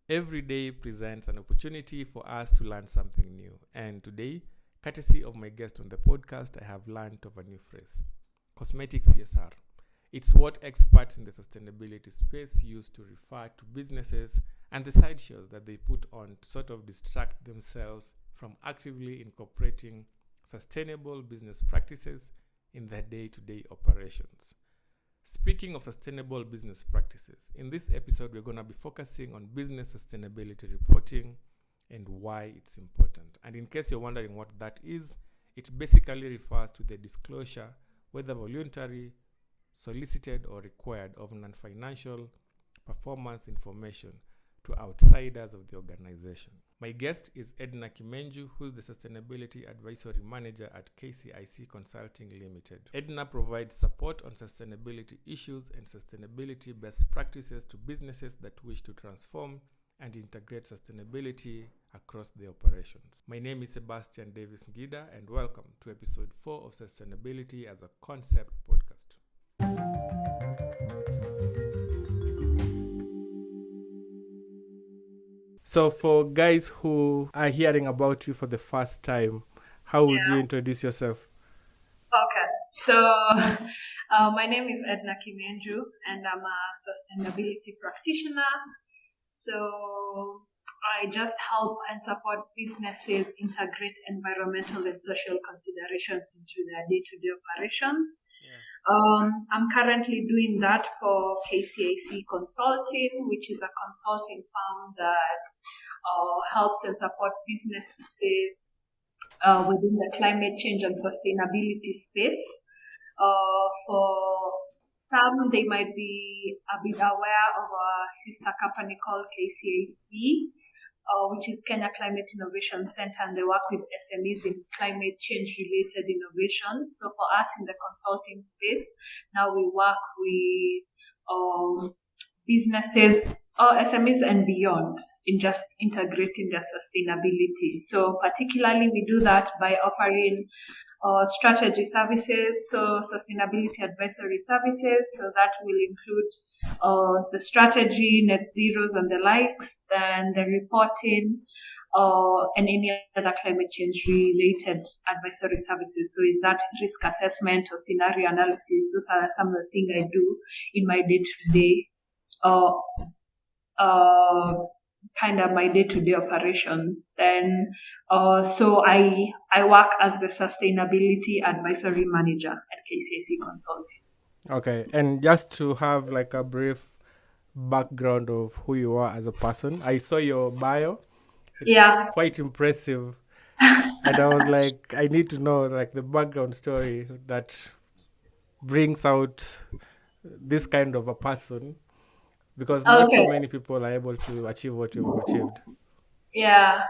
Every day presents an opportunity for us to learn something new. And today, courtesy of my guest on the podcast, I have learned of a new phrase, cosmetic CSR. It's what experts in the sustainability space use to refer to businesses and the sideshows that they put on to sort of distract themselves from actively incorporating sustainable business practices in their day-to-day operations. Speaking of sustainable business practices, in this episode, we're going to be focusing on business sustainability reporting and why it's important. And in case you're wondering what that is, it basically refers to the disclosure, whether voluntary, solicited, or required, of non-financial performance information to outsiders of the organization. My guest is Edna Kimenju, who's the Sustainability Advisory Manager at KCIC Consulting Limited. Edna provides support on sustainability issues and sustainability best practices to businesses that wish to transform and integrate sustainability across their operations. My name is Sebastian Davis Ngida, and welcome to episode 4 of Sustainability as a Concept podcast. So for guys who are hearing about you for the first time, how would you introduce yourself? Okay, so my name is Edna Kimenju and I'm a sustainability practitioner. So I just help and support businesses integrate environmental and social considerations into their day-to-day operations. I'm currently doing that for KCIC Consulting, which is a consulting firm that helps and support businesses within the climate change and sustainability space. For some, they might be a bit aware of a sister company called KCIC, which is Kenya Climate Innovation Center, and they work with SMEs in climate change-related innovations. So for us in the consulting space, now we work with businesses, SMEs and beyond, in just integrating their sustainability. So particularly we do that by offering strategy services, so sustainability advisory services, so that will include the strategy, net zeros and the likes, then the reporting, and any other climate change related advisory services. So is that risk assessment or scenario analysis? Those are some of the things I do in my day-to-day kind of my day-to-day operations. Then so I work as the sustainability advisory manager at KCIC Consulting. Okay, and just to have like a brief background of who you are as a person, I saw your bio. It's quite impressive. And I was like, I need to know like the background story that brings out this kind of a person, because not so many people are able to achieve what you've achieved. Yeah.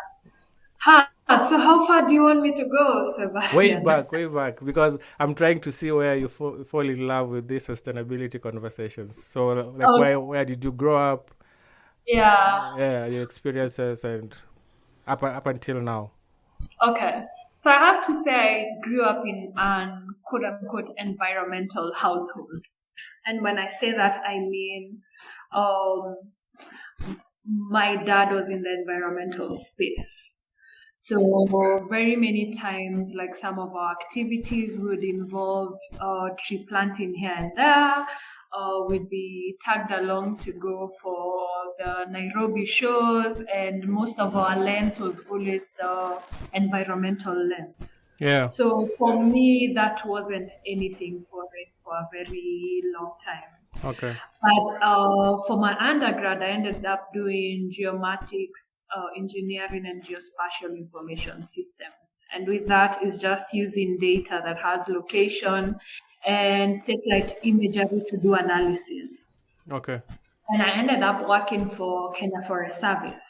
So how far do you want me to go, Sebastian? Way back, because I'm trying to see where you fall in love with these sustainability conversations. So like where did you grow up? Yeah, your experiences and up until now. Okay. So I have to say I grew up in an quote-unquote environmental household. And when I say that, I mean my dad was in the environmental space. So very many times, like some of our activities would involve tree planting here and there. We'd be tagged along to go for the Nairobi shows, and most of our lens was always the environmental lens. Yeah. So for me, that wasn't anything for a very long time. Okay. But for my undergrad, I ended up doing geomatics, engineering, and geospatial information systems. And with that, is just using data that has location and satellite imagery to do analysis. Okay. And I ended up working for Kenya Forest Service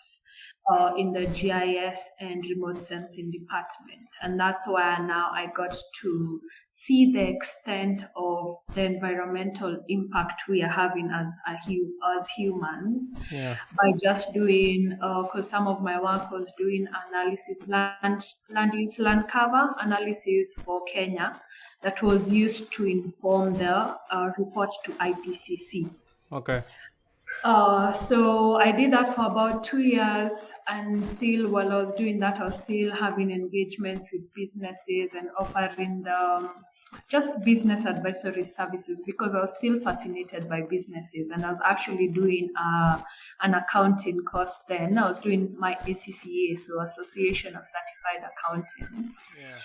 in the GIS and remote sensing department. And that's where now I got to see the extent of the environmental impact we are having as humans by just doing, because some of my work was doing analysis, land use, land cover analysis for Kenya that was used to inform the report to IPCC. Okay. So I did that for about 2 years, and still, while I was doing that, I was still having engagements with businesses and offering them just business advisory services because I was still fascinated by businesses, and I was actually doing an accounting course then. I was doing my ACCA, so Association of Certified Accounting. Yeah.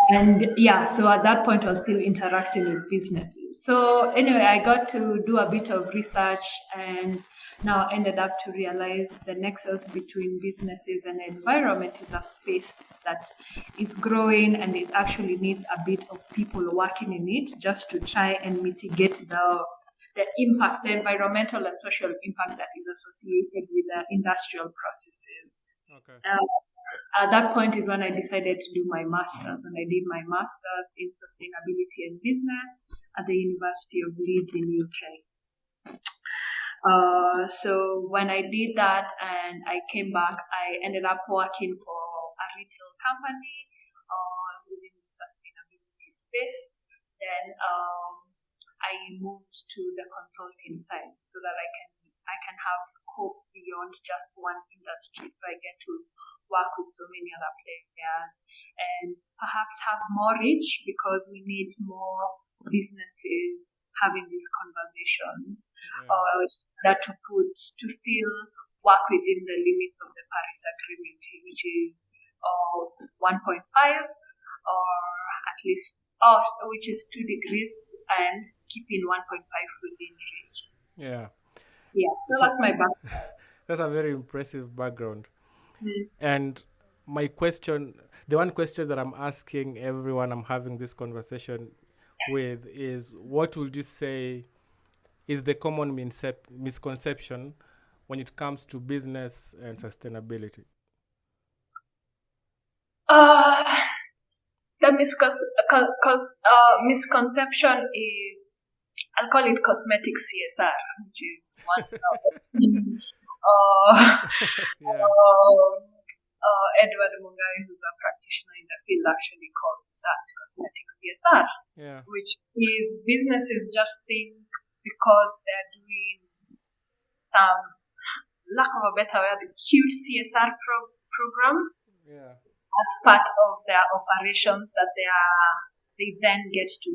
And yeah, so at that point, I was still interacting with businesses. So anyway, I got to do a bit of research and now ended up to realize the nexus between businesses and environment is a space that is growing, and it actually needs a bit of people working in it just to try and mitigate the impact, the environmental and social impact that is associated with the industrial processes. Okay. At that point is when I decided to do my master's, and I did my master's in sustainability and business at the University of Leeds in UK. So when I did that and I came back, I ended up working for a retail company within the sustainability space. Then I moved to the consulting side so that I can have scope beyond just one industry. So I get to work with so many other players and perhaps have more reach because we need more businesses having these conversations that to still work within the limits of the Paris Agreement, which is 1.5 or at least, which is 2 degrees and keeping 1.5 within range. Yeah. Yeah, so that's my background. That's a very impressive background. Mm. And my question, the one question that I'm asking everyone I'm having this conversation with is, what would you say is the common misconception when it comes to business and sustainability? The misconception is, I'll call it cosmetic CSR, which is one Edward Mungai, who's a practitioner in the field, actually calls that cosmetic CSR, which is businesses just think because they're doing some, lack of a better word, cute CSR program as part of their operations that they then get to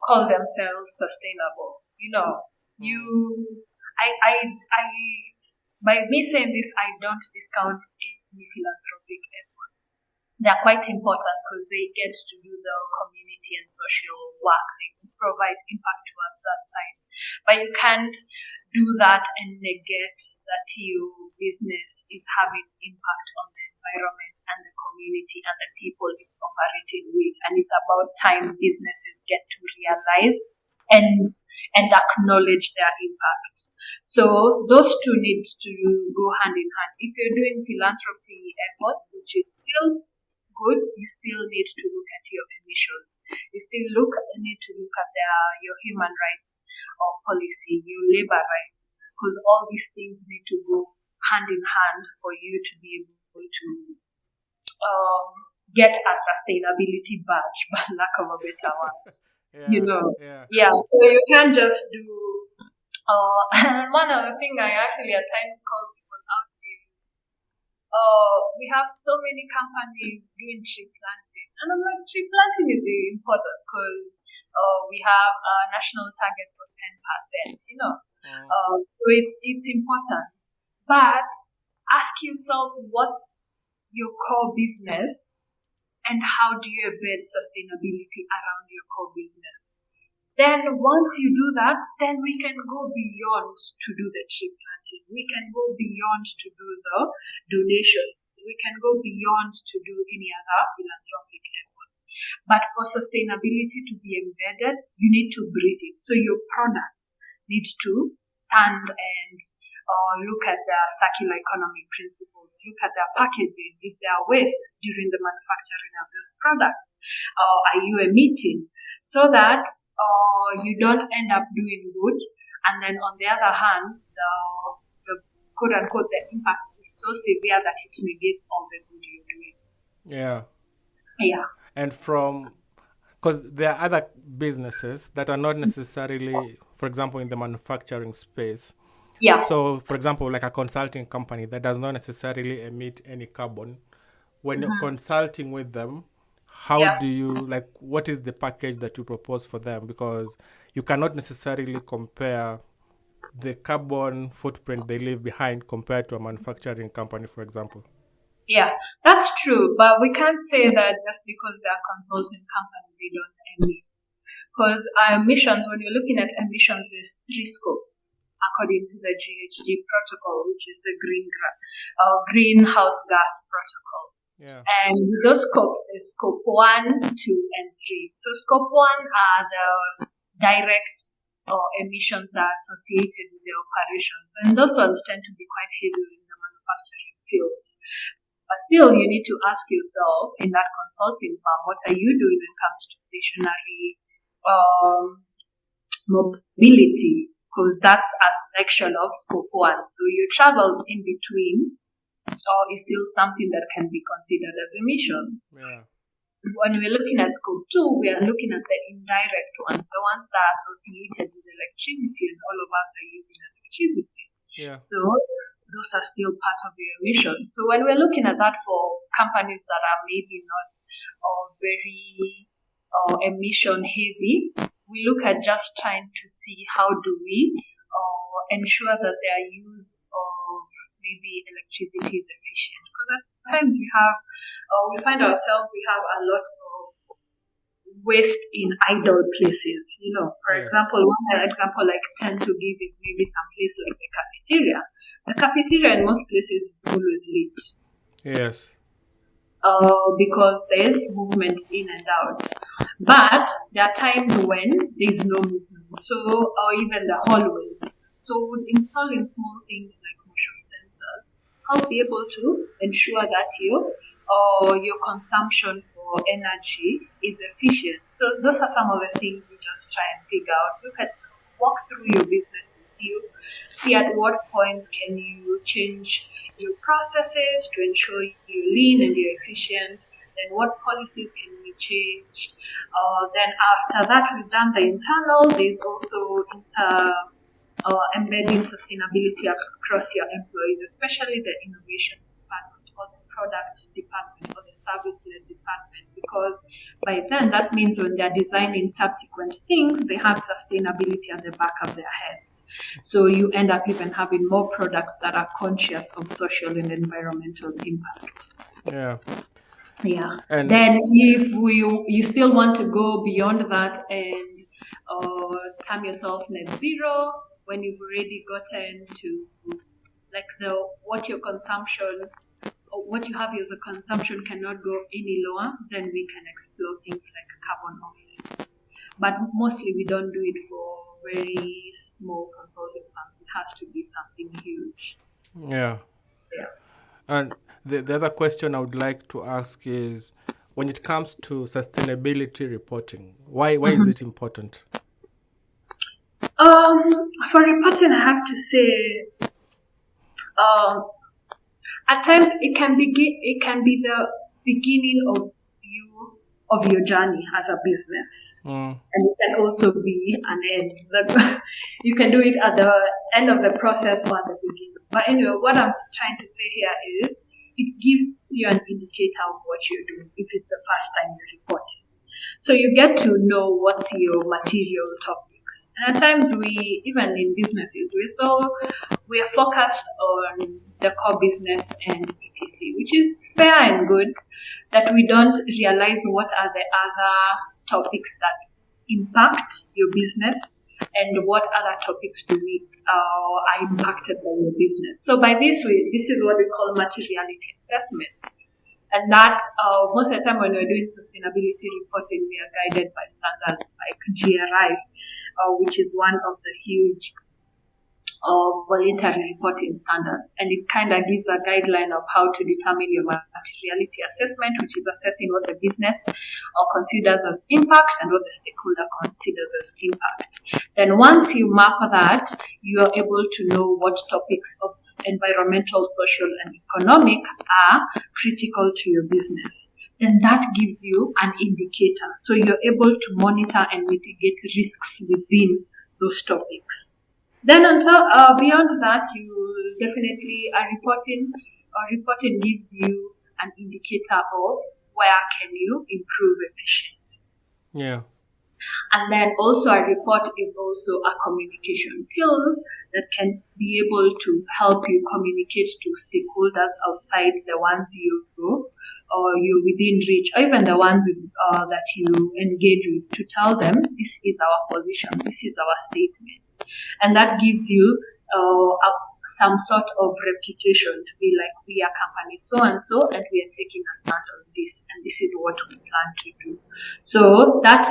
call themselves sustainable. By me saying this, I don't discount any philanthropic efforts. They're quite important because they get to do the community and social work. They provide impact towards that side. But you can't do that and negate that your business is having impact on the environment and the community and the people it's operating with. And it's about time businesses get to realize and acknowledge their impact. So those two need to go hand in hand. If you're doing philanthropy efforts, which is still good, you still need to look at your emissions. You still need to look at your human rights or policy, your labor rights, because all these things need to go hand in hand for you to be able to get a sustainability badge, by lack of a better word. So you can't just do. And one other thing I actually at times call people out is, we have so many companies doing tree planting, and I'm like, tree planting is important because we have a national target for 10%. So it's important, but ask yourself what's your core business. And how do you embed sustainability around your core business? Then once you do that, then we can go beyond to do the tree planting. We can go beyond to do the donation. We can go beyond to do any other philanthropic efforts. But for sustainability to be embedded, you need to breathe it. So your products need to stand and look at the circular economy principles, look at their packaging. Is there waste during the manufacturing of those products? Are you emitting? So that you don't end up doing good, and then on the other hand, the quote unquote the impact is so severe that it negates all the good you're doing. Yeah. Yeah. And from because there are other businesses that are not necessarily, for example, in the manufacturing space. Yeah. So, for example, like a consulting company that does not necessarily emit any carbon. When you're consulting with them, how Yeah. do you, like, what is the package that you propose for them? Because you cannot necessarily compare the carbon footprint they leave behind compared to a manufacturing company, for example. Yeah, that's true. But we can't say that just because they're a consulting company, they don't emit. Because our emissions, when you're looking at emissions, there's three scopes according to the GHG protocol, which is the greenhouse gas protocol. Yeah. And with those scopes, there's scope 1, 2, and 3. So scope 1 are the direct emissions that are associated with the operations. And those ones tend to be quite heavy in the manufacturing field. But still, you need to ask yourself in that consulting firm, what are you doing when it comes to stationary mobility? Because that's a section of scope 1. So your travels in between is still something that can be considered as emissions. Yeah. When we're looking at scope 2, we are looking at the indirect ones, the ones that are associated with electricity, and all of us are using electricity. Yeah. So those are still part of the emissions. So when we're looking at that for companies that are maybe not very emission heavy, we look at just trying to see how do we ensure that their use of maybe electricity is efficient. Because at times we find ourselves, we have a lot of waste in idle places. For example, one example I tend to give is maybe some place like the cafeteria. The cafeteria in most places is always lit. Yes. Because there's movement in and out. But there are times when there's no movement. So, or even the hallways. So, installing small things like motion sensors help be able to ensure that your consumption for energy is efficient. So, those are some of the things we just try and figure out. Walk through your business with you. See at what points can you change your processes to ensure you're lean and you're efficient. Then what policies can we change? Then after that, we've done the internal. There's also embedding sustainability across your employees, especially the innovation department or the product department or the service-led department, because by then that means when they're designing subsequent things, they have sustainability at the back of their heads. So you end up even having more products that are conscious of social and environmental impact. Yeah. Yeah. And then if you still want to go beyond that and term yourself net zero, when you've already gotten to like what your consumption or what you have as a consumption cannot go any lower, then we can explore things like carbon offsets. But mostly we don't do it for very small consulting firms. It has to be something huge. Yeah. Yeah. And the other question I would like to ask is, when it comes to sustainability reporting, why is it important? For reporting, I have to say, at times it can be the beginning of your journey as a business, and it can also be an end. You can do it at the end of the process or at the beginning. But anyway, what I'm trying to say here is it gives you an indicator of what you're doing if it's the first time you're reporting. So you get to know what's your material topics. And at times even in businesses, we are focused on the core business and etc., which is fair and good, that we don't realize what are the other topics that impact your business and what other topics are impacted by your business. So by this is what we call materiality assessment. And that most of the time when we're doing sustainability reporting, we are guided by standards like GRI, which is one of the huge voluntary reporting standards. And it kind of gives a guideline of how to determine your materiality assessment, which is assessing what the business considers as impact and what the stakeholder considers as impact. Then once you map that, you are able to know what topics of environmental, social, and economic are critical to your business. then that gives you an indicator. So you're able to monitor and mitigate risks within those topics. Then on top, beyond that, you definitely reporting gives you an indicator of where can you improve efficiency. Yeah. And then also a report is also a communication tool that can be able to help you communicate to stakeholders outside the ones you know or you within reach, or even the ones that you engage with, to tell them this is our position, this is our statement. And that gives you some sort of reputation to be like, we are company so and so, and we are taking a stand on this, and this is what we plan to do. So that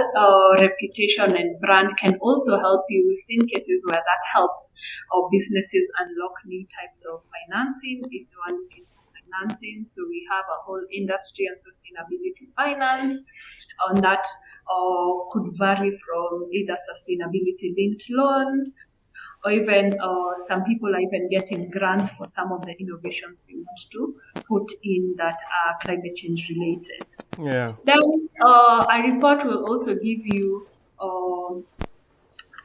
reputation and brand can also help you. We've seen cases where that helps our businesses unlock new types of financing if you are looking for financing. So we have a whole industry and sustainability finance on that could vary from either sustainability linked loans, or even some people are even getting grants for some of the innovations they want to put in that are climate change related. Yeah. Then a report will also give you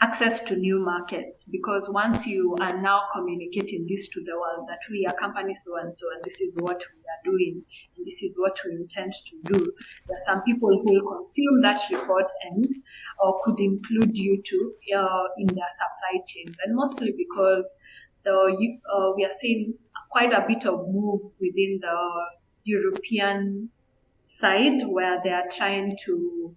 access to new markets, because once you are now communicating this to the world that we are company so and so, and this is what we are doing, and this is what we intend to do, there are some people who will consume that report and could include you too in their supply chains, and mostly because we are seeing quite a bit of move within the European side where they are trying to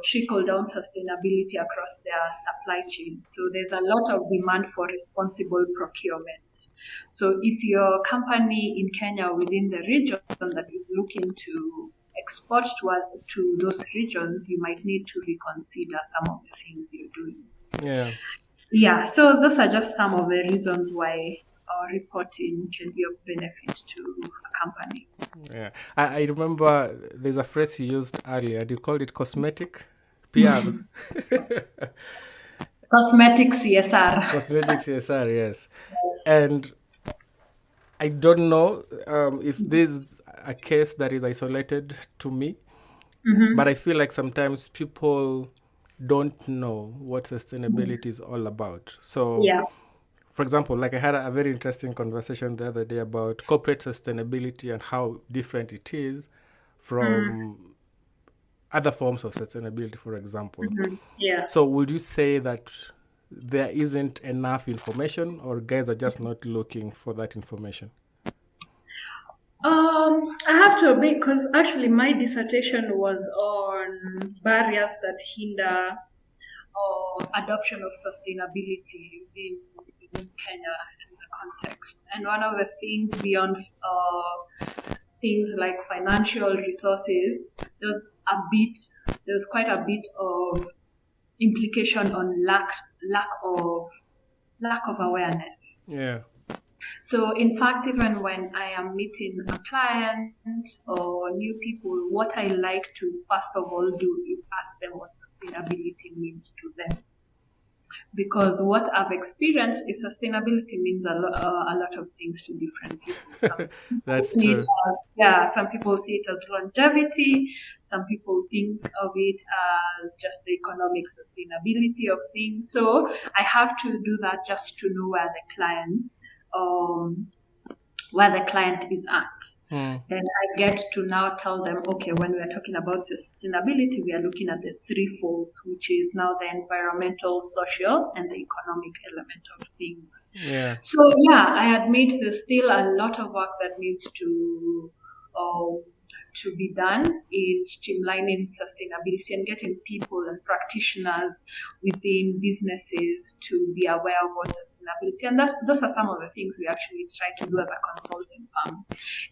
trickle down sustainability across their supply chain. So there's a lot of demand for responsible procurement. So if you're a company in Kenya within the region that is looking to export to those regions, you might need to reconsider some of the things you're doing. Yeah. Yeah, so those are just some of the reasons why reporting can be of benefit to a company. Yeah, I remember there's a phrase you used earlier. You called it cosmetic PR. Cosmetic CSR. Cosmetic CSR, yes. And I don't know if this is a case that is isolated to me, but I feel like sometimes people don't know what sustainability is all about. So, Yeah. for example, like I had a very interesting conversation the other day about corporate sustainability and how different it is from other forms of sustainability, for example. Yeah. So would you say that there isn't enough information, or guys are just not looking for that information? I have to admit, because actually my dissertation was on barriers that hinder adoption of sustainability within Kenya in the context. And one of the things beyond things like financial resources, there's quite a bit of implication on lack of awareness. Yeah. So in fact, even when I am meeting a client or new people, what I like to first of all do is ask them what sustainability means to them. Because what I've experienced is sustainability means a lot of things to different people. That's true. Some people see it as longevity. Some people think of it as just the economic sustainability of things. So I have to do that just to know where the client is at. Then I get to now tell them, okay, when we are talking about sustainability, we are looking at the three folds, which is now the environmental, social, and the economic element of things. Yeah. So I admit there's still a lot of work that needs to be done in streamlining sustainability and getting people and practitioners within businesses to be aware of what sustainability. And those are some of the things we actually try to do as a consulting firm,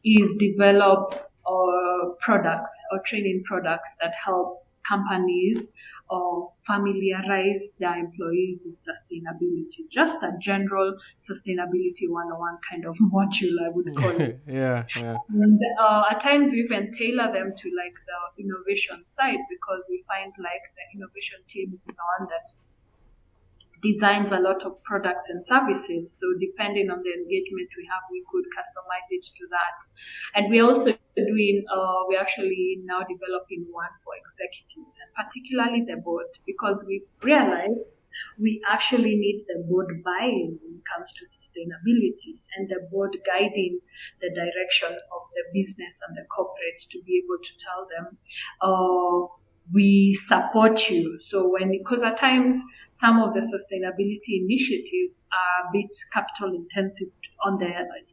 is develop products or training products that help companies familiarize their employees with sustainability. Just a general sustainability 101 kind of module, I would call it. Yeah. And at times we even tailor them to like the innovation side, because we find like the innovation teams is the one that designs a lot of products and services. So depending on the engagement we have, we could customize it to that. And we're also doing, we're actually now developing one for executives and particularly the board, because we've realized we actually need the board buy-in when it comes to sustainability and the board guiding the direction of the business and the corporates to be able to tell them, we support you. So because at times some of the sustainability initiatives are a bit capital intensive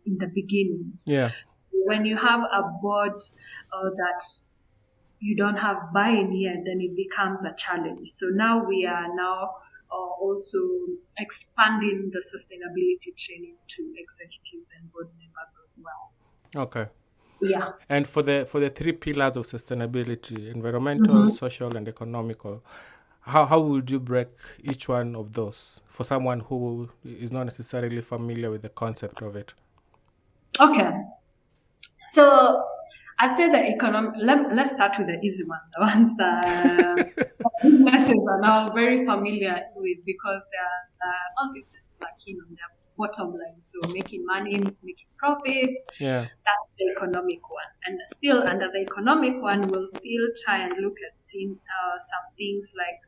in the beginning. Yeah. When you have a board that you don't have buy-in here, then it becomes a challenge. So now we are also expanding the sustainability training to executives and board members as well. Okay. Yeah. And for the three pillars of sustainability, environmental, social, and economical, how would you break each one of those for someone who is not necessarily familiar with the concept of it? Okay. So I'd say let's start with the easy one, the ones that businesses are now very familiar with, because all businesses are keen on their bottom line. So making money, making profit, that's the economic one. And still under the economic one, we'll still try and look at seeing some things like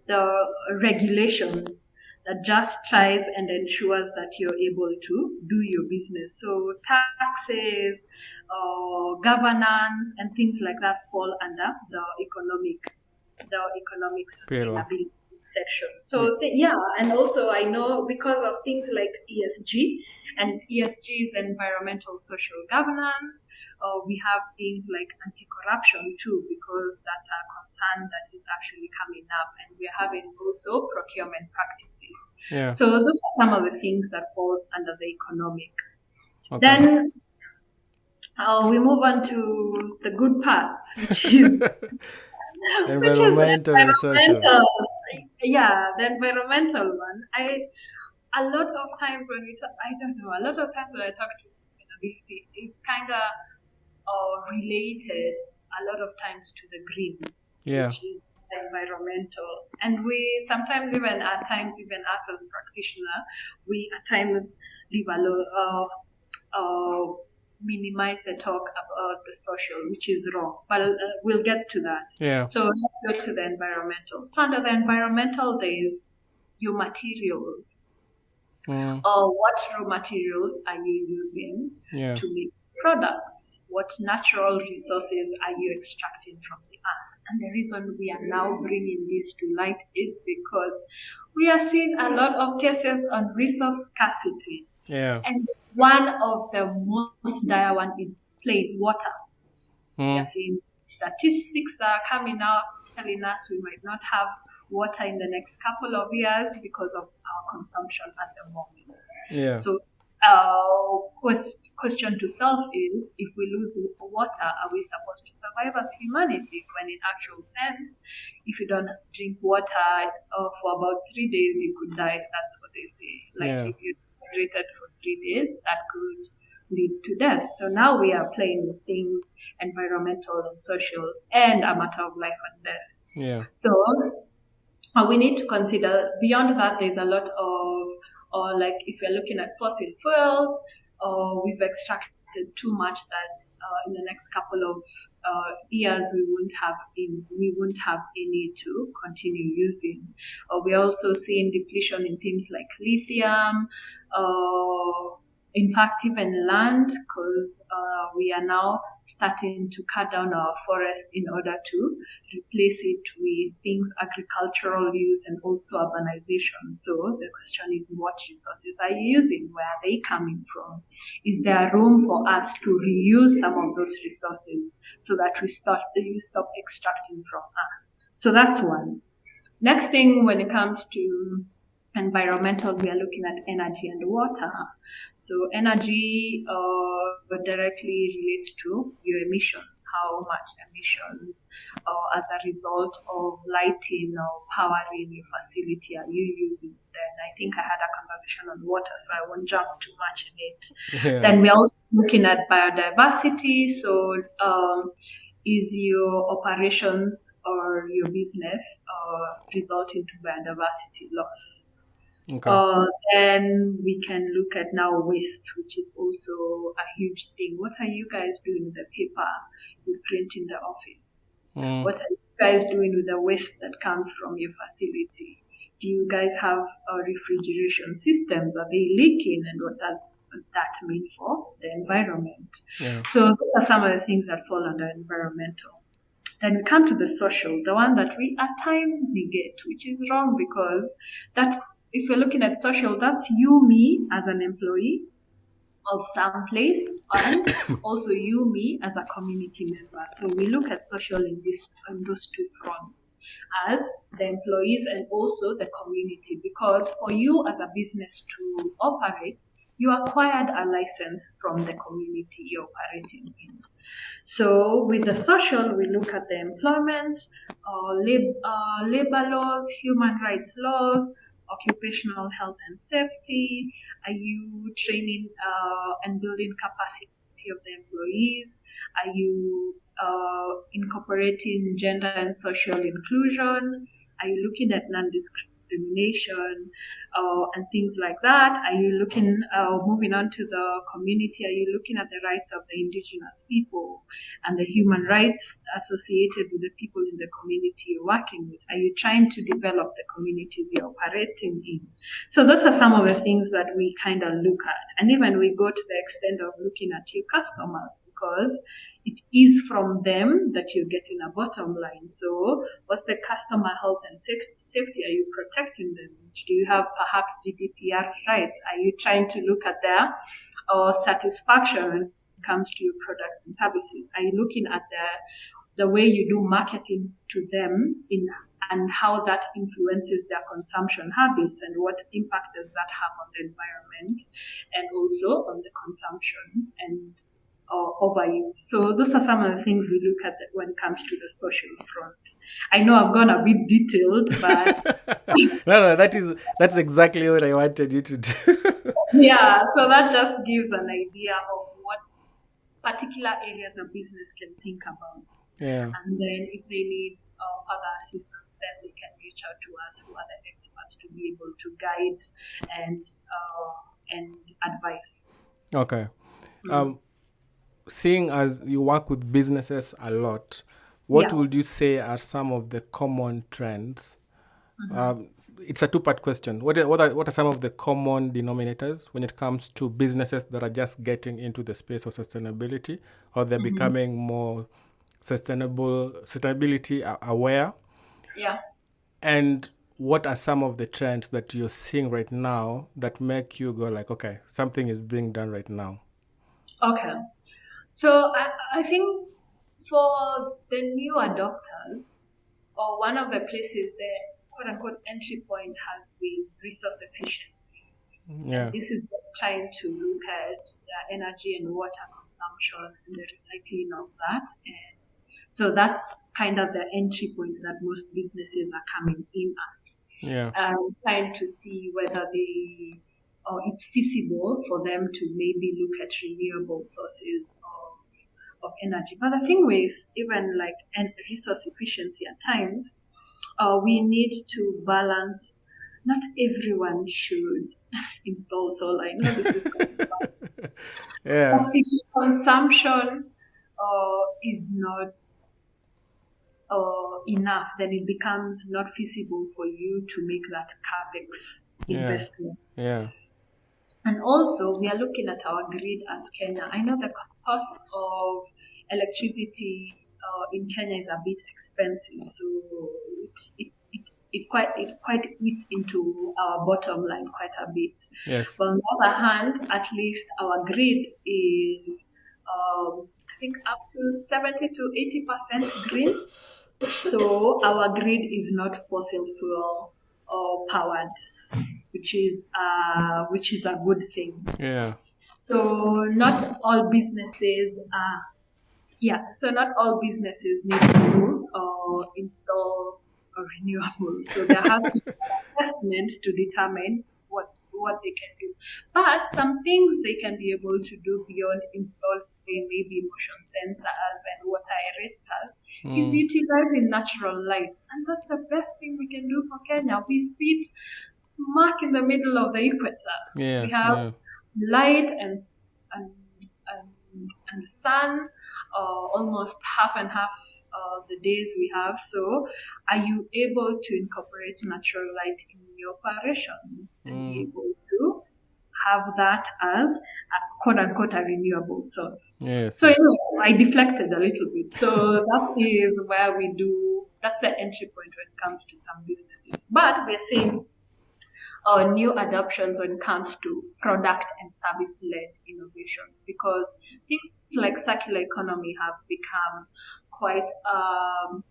the regulation that just tries and ensures that you're able to do your business. So taxes, governance, and things like that fall under the economic sustainability section. So and also I know because of things like ESG, and ESG is environmental social governance, we have things like anti-corruption too, because that's a concern that is actually coming up, and we're having also procurement practices. Yeah. So those are some of the things that fall under the economic. Okay. Then we move on to the good parts, which is environmental and social. Yeah, the environmental one. A lot of times when I talk to sustainability, it's kind of related a lot of times to the green, which is environmental. And we sometimes even us as practitioners, we at times leave minimize the talk about the social, which is wrong. But we'll get to that. Yeah. So let's go to the environmental. So under the environmental, there is your materials. What raw materials are you using to make products? What natural resources are you extracting from the earth? And the reason we are now bringing this to light is because we are seeing a lot of cases on resource scarcity. Yeah. And one of the most dire one is plain water. We are seeing statistics that are coming out telling us we might not have water in the next couple of years because of our consumption at the moment. Yeah. So question to self is, if we lose water, are we supposed to survive as humanity? When in actual sense, if you don't drink water for about 3 days, you could die. That's what they say. If you're hydrated for 3 days, that could lead to death. So now we are playing with things environmental and social and a matter of life and death. Yeah. So we need to consider, beyond that, there's a lot of, if you're looking at fossil fuels, we've extracted too much that in the next couple of years we won't have any to continue using. We're also seeing depletion in things like lithium, in fact even land, because we are now starting to cut down our forest in order to replace it with things agricultural use and also urbanization. So the question is, what resources are you using? Where are they coming from? Is there room for us to reuse some of those resources so that you stop extracting from us? So that's one. Next thing, when it comes to environmental, we are looking at energy and water. So energy directly relates to your emissions. How much emissions as a result of lighting or powering your facility are you using? Then I think I had a conversation on water, so I won't jump too much in it. Yeah. Then we're also looking at biodiversity. So is your operations or your business result into biodiversity loss? Okay. Then we can look at now waste, which is also a huge thing. What are you guys doing with the paper you print in the office? What are you guys doing with the waste that comes from your facility? Do you guys have refrigeration systems? Are they leaking? And what does that mean for the environment? Yeah. So those are some of the things that fall under environmental. Then we come to the social, the one that we at times negate, which is wrong, because that's, if you're looking at social, that's you, me, as an employee of some place, and also you, me, as a community member. So we look at social in those two fronts, as the employees and also the community, because for you as a business to operate, you acquired a license from the community you're operating in. So with the social, we look at the employment, labor laws, human rights laws, occupational health and safety. Are you training and building capacity of the employees? Are you incorporating gender and social inclusion? Are you looking at non-discrimination and things like that? Are you looking, moving on to the community, are you looking at the rights of the indigenous people and the human rights associated with the people in the community you're working with? Are you trying to develop the communities you're operating in? So those are some of the things that we kind of look at. And even we go to the extent of looking at your customers, because it is from them that you're getting a bottom line. So what's the customer health and safety? Are you protecting them? Do you have perhaps GDPR rights? Are you trying to look at their satisfaction when it comes to your product and services? Are you looking at the way you do marketing to them and how that influences their consumption habits, and what impact does that have on the environment and also on the consumption and overuse? So those are some of the things we look at when it comes to the social front. I know I've gone a bit detailed, but no, that's exactly what I wanted you to do. yeah, so that just gives an idea of what particular areas of business can think about. Yeah. And then if they need further assistance, then they can reach out to us, who are the experts, to be able to guide and advise. Okay. Seeing as you work with businesses a lot, what would you say are some of the common trends? It's a two-part question. What are some of the common denominators when it comes to businesses that are just getting into the space of sustainability, or they're becoming more sustainability aware? Yeah. And what are some of the trends that you're seeing right now that make you go like, okay, something is being done right now? Okay. So I think for the new adopters, or one of the places the quote-unquote entry point has been resource efficiency. Yeah. And this is trying to look at the energy and water consumption and the recycling of that. And so that's kind of the entry point that most businesses are coming in at. Yeah. Trying to see whether it's feasible for them to maybe look at renewable sources of energy. But the thing with even like resource efficiency, at times we need to balance. Not everyone should install solar. I know this is yeah. But if consumption is not enough, then it becomes not feasible for you to make that capex investment. Yeah. And also, we are looking at our grid as Kenya. I know the cost of electricity in Kenya is a bit expensive, so it quite eats into our bottom line quite a bit. Yes. But on the other hand, at least our grid is, I think, up to 70 to 80% green. So our grid is not fossil fuel powered, which is a good thing. Yeah. So not all businesses need to install renewables. So there has to be assessment to determine what they can do. But some things they can be able to do beyond maybe motion sensors and water arresters, is utilizing natural light. And that's the best thing we can do for Kenya. We sit smack in the middle of the equator. We have light and the sun, almost half and half the days we have. So are you able to incorporate natural light in your operations and be able to have that as a quote unquote a renewable source? So I deflected a little bit. So that is where that's the entry point when it comes to some businesses. But we're seeing new adoptions when it comes to product and service-led innovations, because things like circular economy have become quite a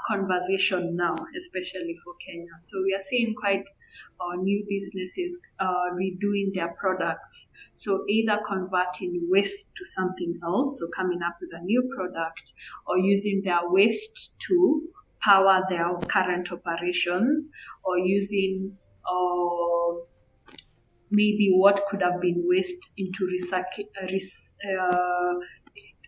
conversation now, especially for Kenya. So we are seeing quite new businesses redoing their products. So either converting waste to something else, so coming up with a new product, or using their waste to power their current operations, or using maybe what could have been waste into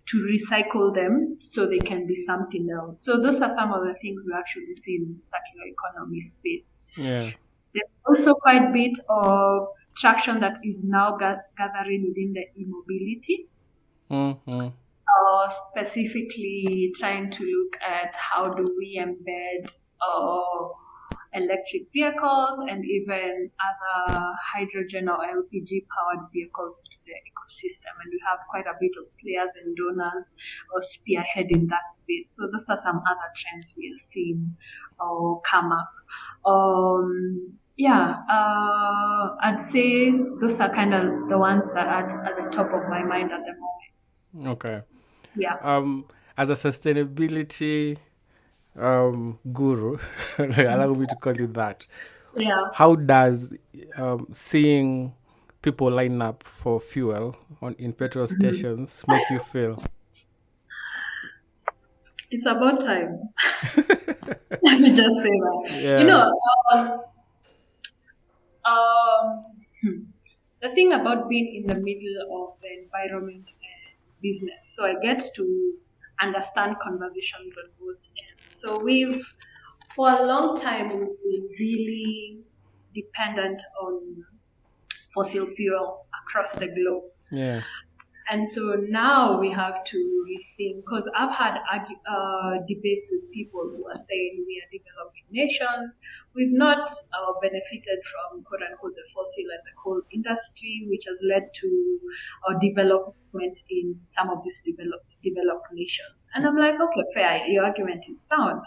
to recycle them so they can be something else. So those are some of the things we actually see in the circular economy space. There's also quite a bit of traction that is now gathering within the e-mobility. Specifically trying to look at how do we embed electric vehicles and even other hydrogen or LPG powered vehicles to the ecosystem. And we have quite a bit of players and donors spearheading that space. So those are some other trends we are seeing come up. I'd say those are kind of the ones that are at the top of my mind at the moment. Okay. Yeah. As a sustainability guru, allow me to call you that. Yeah. How does seeing people line up for fuel in petrol stations make you feel? It's about time. Let me just say that. The thing about being in the middle of the environment and business, so I get to understand conversations on both ends. So for a long time, we've been really dependent on fossil fuel across the globe. Yeah. And so now we have to rethink, because I've had debates with people who are saying we are a developing nation. We've not benefited from, quote unquote, the fossil and the coal industry, which has led to development in some of these developed nations. And I'm like, okay, fair, your argument is sound.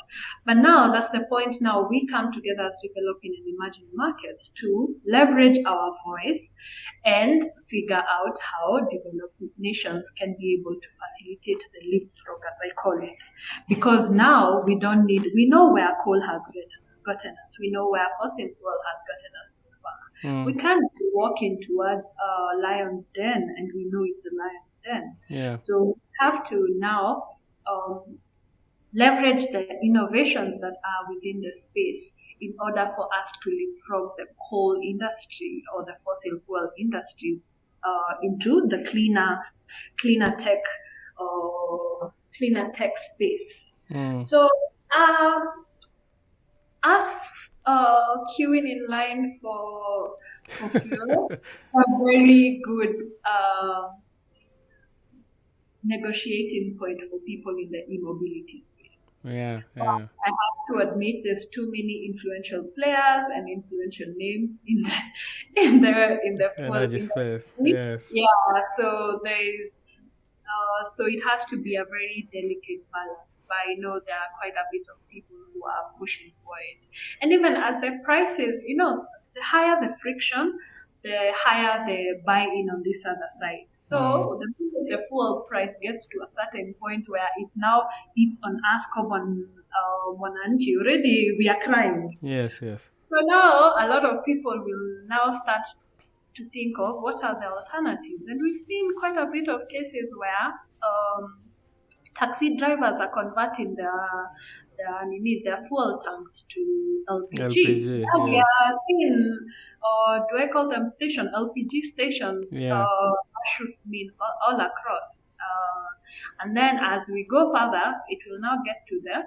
But now that's the point. Now we come together as developing and emerging markets to leverage our voice and figure out how developed nations can be able to facilitate the leapfrog, as I call it. Because now we know where coal has gotten us. We know where fossil fuel has gotten us so far. We can't be walking towards a lion's den and we know it's a lion's den. Yeah. So we have to now leverage the innovations that are within the space in order for us to leapfrog the coal industry or the fossil fuel industries into the cleaner tech space. So us queuing in line for fuel, a very good negotiating point for people in the e-mobility space. Yeah. I have to admit there's too many influential players and influential names in the energy space. Yes. Yeah. So there's so it has to be a very delicate balance. But I know there are quite a bit of people who are pushing for it. And even as the prices, the higher the friction, the higher the buy-in on this other side. So the fuel price gets to a certain point where it's on us, common Monanchi. Already we are crying. Yes. So now a lot of people will now start to think of what are the alternatives. And we've seen quite a bit of cases where taxi drivers are converting their fuel tanks to LPG. LPG, We are seeing or do I call them station, LPG stations, Yeah. should mean all across. And then as we go further, it will now get to the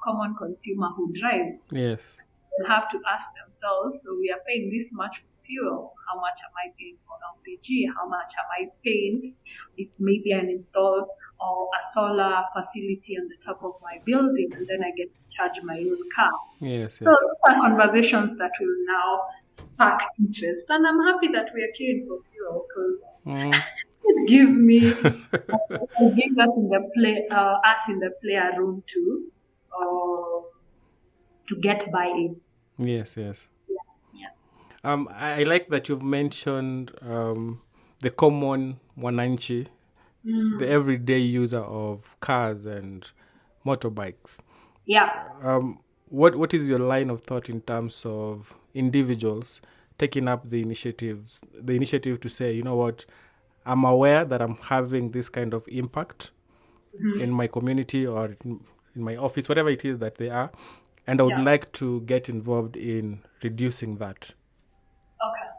common consumer who drives. Yes. Will have to ask themselves, so we are paying this much for fuel, how much am I paying for LPG? How much am I paying if maybe I install a solar facility on the top of my building and then I get to charge my own car? Yes. So Yes. those are conversations that will now spark interest. And I'm happy that we are queuing for fuel because it gives me, it gives us in the player room to get buy-in. Yes. Yes. Yeah. I like that you've mentioned the common wananchi, the everyday user of cars and motorbikes. Yeah. What is your line of thought in terms of individuals taking up the initiative to say, you know what, I'm aware that I'm having this kind of impact in my community or in my office, whatever it is that they are, and I would like to get involved in reducing that. Okay.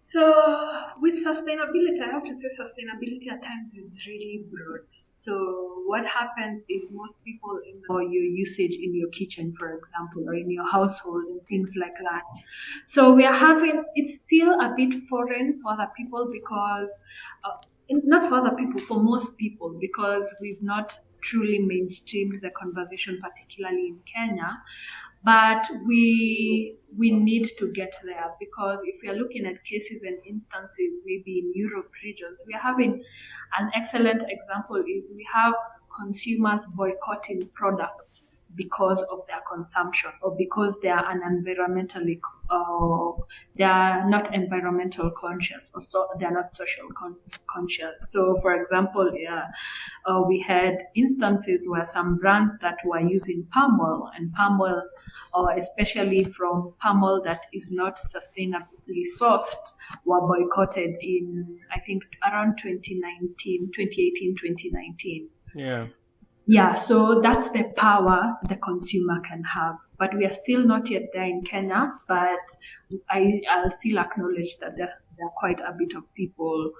So with sustainability, I have to say sustainability at times is really broad. So what happens is most people or your usage in your kitchen, for example, or in your household and things like that. So it's still a bit foreign for other people because, not for other people, for most people, because we've not truly mainstreamed the conversation, particularly in Kenya. But we need to get there because if we are looking at cases and instances, maybe in Europe regions, we are having an excellent example is we have consumers boycotting products because of their consumption or because they are they are not environmental conscious or so they are not social conscious. So, for example, we had instances where some brands that were using palm oil and palm oil, especially from palm oil that is not sustainably sourced, were boycotted in, I think, around 2018, 2019. Yeah. Yeah, so that's the power the consumer can have. But we are still not yet there in Kenya, but I'll still acknowledge that there are quite a bit of people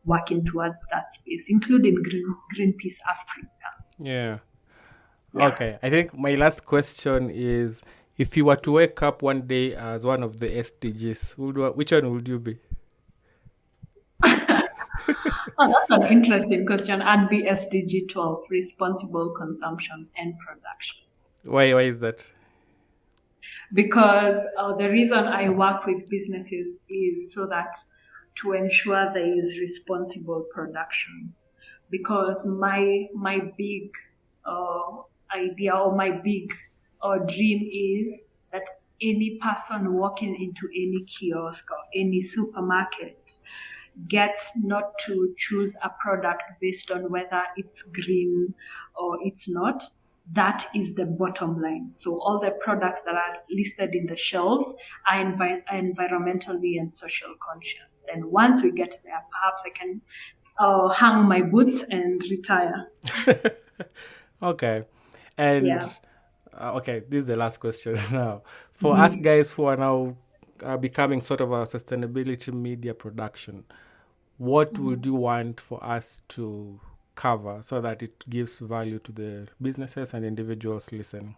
working towards that space, including Greenpeace Africa. Yeah. Okay. I think my last question is, if you were to wake up one day as one of the SDGs, which one would you be? Oh, that's an interesting question. I'd be SDG 12, responsible consumption and production. Why is that? Because the reason I work with businesses is so that to ensure there is responsible production. Because my big idea or my big dream is that any person walking into any kiosk or any supermarket gets not to choose a product based on whether it's green or it's not. That is the bottom line. So all the products that are listed in the shelves are environmentally and social conscious. And once we get there, perhaps I can hang my boots and retire. Okay. And okay, this is the last question now. For us guys who are now becoming sort of a sustainability media production, what would you want for us to cover so that it gives value to the businesses and individuals listening?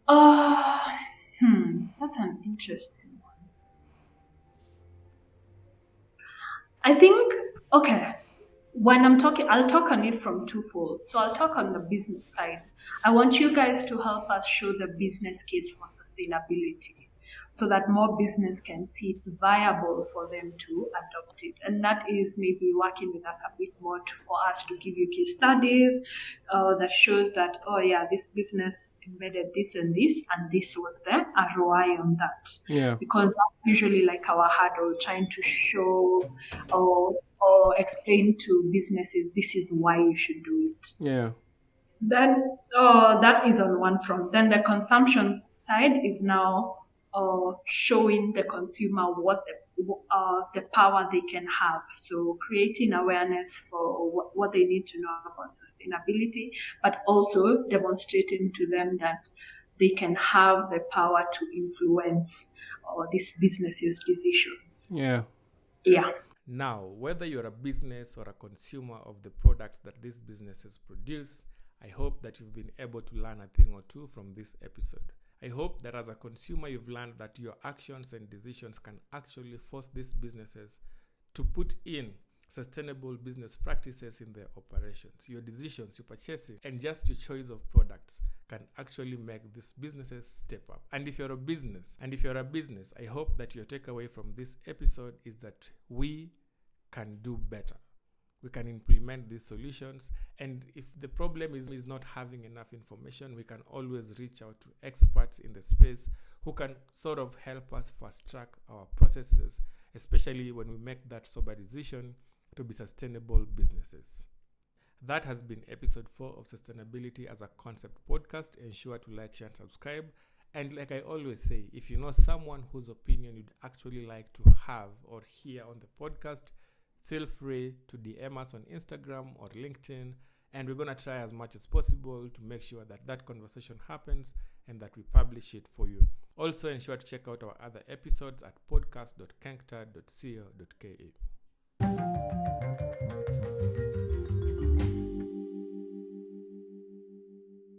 That's an interesting one. I think, when I'm talking, I'll talk on it from twofold. So I'll talk on the business side. I want you guys to help us show the business case for sustainability so that more business can see it's viable for them to adopt it. And that is maybe working with us a bit more for us to give you case studies that shows that, this business embedded this and this was the ROI on that. Yeah. Because that's usually like our hurdle, trying to show or explain to businesses this is why you should do it. Yeah. Then that is on one front. Then the consumption side is now showing the consumer what the power they can have. So creating awareness for what they need to know about sustainability, but also demonstrating to them that they can have the power to influence these businesses' decisions. Yeah. Yeah. Now, whether you're a business or a consumer of the products that these businesses produce, I hope that you've been able to learn a thing or two from this episode. I hope that as a consumer, you've learned that your actions and decisions can actually force these businesses to put in sustainable business practices in their operations. Your decisions, your purchasing, and just your choice of products can actually make these businesses step up. And if you're a business, I hope that your takeaway from this episode is that we can do better. We can implement these solutions, and if the problem is not having enough information, we can always reach out to experts in the space who can sort of help us fast track our processes, especially when we make that sober decision to be sustainable businesses. That has been episode 4 of Sustainability as a Concept podcast. Ensure to like, share, and subscribe. And like I always say, if you know someone whose opinion you'd actually like to have or hear on the podcast, feel free to DM us on Instagram or LinkedIn. And we're going to try as much as possible to make sure that that conversation happens and that we publish it for you. Also, ensure to check out our other episodes at podcast.kenkta.co.ke.